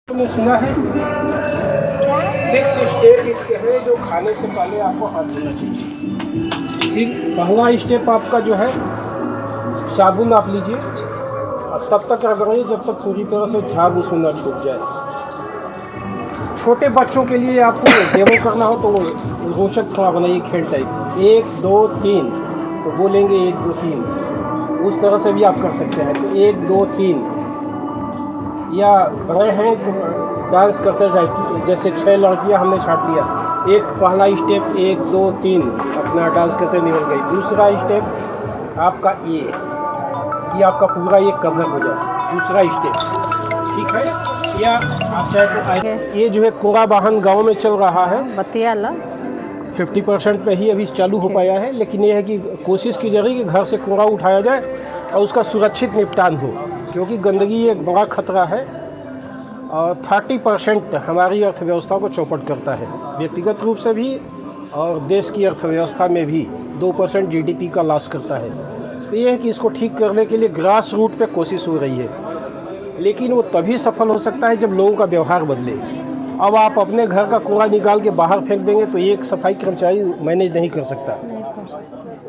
तुमने सुना है 6 स्टेप इसके हैं जो खाने से पहले आपको हाथ धोना चाहिए। पहला स्टेप आपका जो है साबुन आप लीजिए और तब तक रगड़िए जब तक पूरी तरह से झाग उसमें न छूट जाए। छोटे बच्चों के लिए आपको डेमो करना हो तो रोचक थोड़ा बनाइए, खेल टाइप 1 2 3 तो बोलेंगे 1 2 3, उस तरह से भी आप कर सकते हैं। तो 1 2 3 या बड़े हैं तो डांस करते जाए, जैसे 6 लड़कियां हमने छाट लिया, एक पहला स्टेप 1 2 3 अपना डांस करते निकल गई। दूसरा स्टेप आपका ये आपका पूरा ये कवर हो जाए, दूसरा स्टेप, ठीक है। या आप चाहे तो ये जो है कूड़ा वाहन गांव में चल रहा है, बतियाला 50% पे ही अभी चालू हो पाया है, लेकिन ये है कि कोशिश की जा रही है कि घर से कूड़ा उठाया जाए और उसका सुरक्षित निपटान हो, क्योंकि गंदगी एक बड़ा खतरा है और 30% हमारी अर्थव्यवस्था को चौपट करता है, व्यक्तिगत रूप से भी और देश की अर्थव्यवस्था में भी 2% जीडीपी का लॉस करता है। तो ये है कि इसको ठीक करने के लिए ग्रास रूट पे कोशिश हो रही है, लेकिन वो तभी सफल हो सकता है जब लोगों का व्यवहार बदले। अब आप अपने घर का कूड़ा निकाल के बाहर फेंक देंगे तो एक सफाई कर्मचारी मैनेज नहीं कर सकता।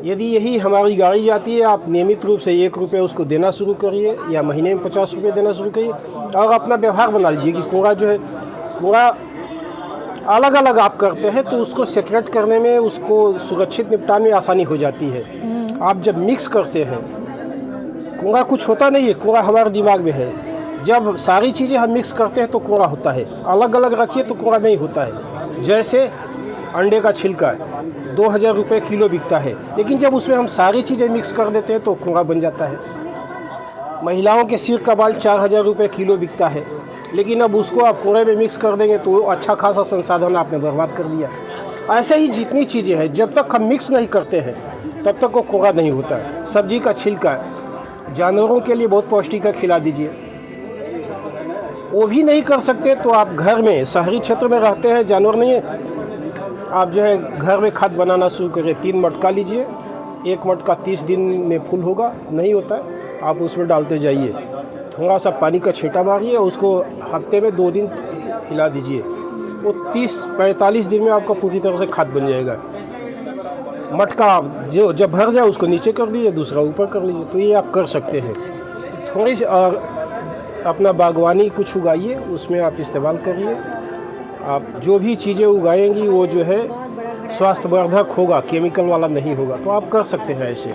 यदि यही हमारी गाड़ी जाती है, आप नियमित रूप से 1 रुपये उसको देना शुरू करिए या महीने में 50 रुपये देना शुरू करिए और अपना व्यवहार बना लीजिए कि कूड़ा जो है, कूड़ा अलग अलग आप करते हैं तो उसको सेक्रेट करने में, उसको सुरक्षित निपटान में आसानी हो जाती है। आप जब मिक्स करते हैं, कूड़ा कुछ होता नहीं है, कूड़ा हमारे दिमाग में है। जब सारी चीज़ें हम मिक्स करते हैं तो कूड़ा होता है, अलग अलग रखिए तो कूड़ा नहीं होता है। जैसे अंडे का छिलका 2000 रुपये किलो बिकता है, लेकिन जब उसमें हम सारी चीज़ें मिक्स कर देते हैं तो कूड़ा बन जाता है। महिलाओं के सिर का बाल 4000 रुपये किलो बिकता है, लेकिन अब उसको आप कूड़े में मिक्स कर देंगे तो अच्छा खासा संसाधन आपने बर्बाद कर दिया। ऐसे ही जितनी चीज़ें हैं, जब तक हम मिक्स नहीं करते हैं तब तक वो कूड़ा नहीं होता है। सब्जी का छिलका जानवरों के लिए बहुत पौष्टिक है, खिला दीजिए। वो भी नहीं कर सकते तो आप घर में, शहरी क्षेत्र में रहते हैं, जानवर नहीं है, आप जो है घर में खाद बनाना शुरू करें। 3 मटका लीजिए, 1 मटका 30 दिन में फुल होगा, नहीं होता है आप उसमें डालते जाइए, थोड़ा सा पानी का छींटा मारिए, उसको हफ्ते में 2 दिन हिला दीजिए, वो 30-45 दिन में आपका पूरी तरह से खाद बन जाएगा। मटका जो जब भर जाए उसको नीचे कर दीजिए, दूसरा ऊपर कर लीजिए। तो ये आप कर सकते हैं। थोड़ी सी और अपना बागवानी कुछ उगाइए, उसमें आप इस्तेमाल करिए। आप जो भी चीज़ें उगाएंगी वो जो है स्वास्थ्यवर्धक होगा, केमिकल वाला नहीं होगा। तो आप कर सकते हैं ऐसे।